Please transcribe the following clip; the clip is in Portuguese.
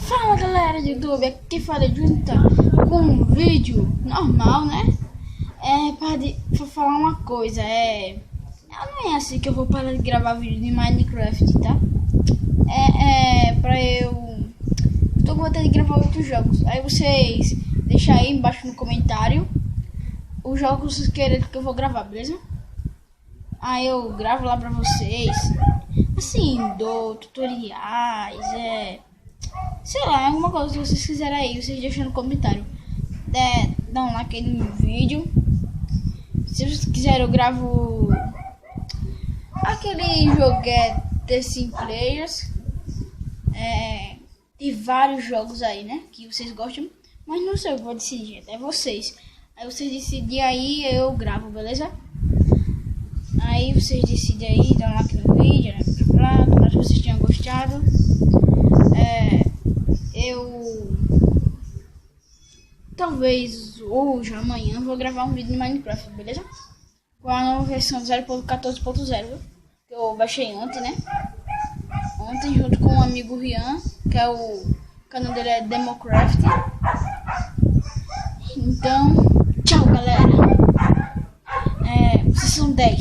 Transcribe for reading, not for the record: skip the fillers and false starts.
Fala galera do YouTube, aqui fala junta com um vídeo normal, né? Pra falar uma coisa, não é assim que eu vou parar de gravar vídeo de Minecraft, tá? Tô com vontade de gravar outros jogos. Aí vocês deixam aí embaixo no comentário os jogos que vocês querem que eu vou gravar, beleza? Aí eu gravo lá pra vocês, assim, dou tutoriais, sei lá, alguma coisa que vocês quiserem aí, vocês deixam no comentário. Dá um like aí no vídeo. Se vocês quiserem eu gravo aquele jogo The Sim Players. Tem vários jogos aí, né, que vocês gostam, mas não sei, eu vou decidir, é vocês. Aí vocês decidem aí, eu gravo, beleza? Aí vocês decidem aí, dá um like no vídeo, né? Espero que vocês tenham gostado. Talvez hoje, amanhã, vou gravar um vídeo de Minecraft, beleza? Com a nova versão 0.14.0, que eu baixei ontem, né? Ontem, junto com um amigo Rian, que é o canal dele é Democraft. Então, tchau galera. Vocês são 10.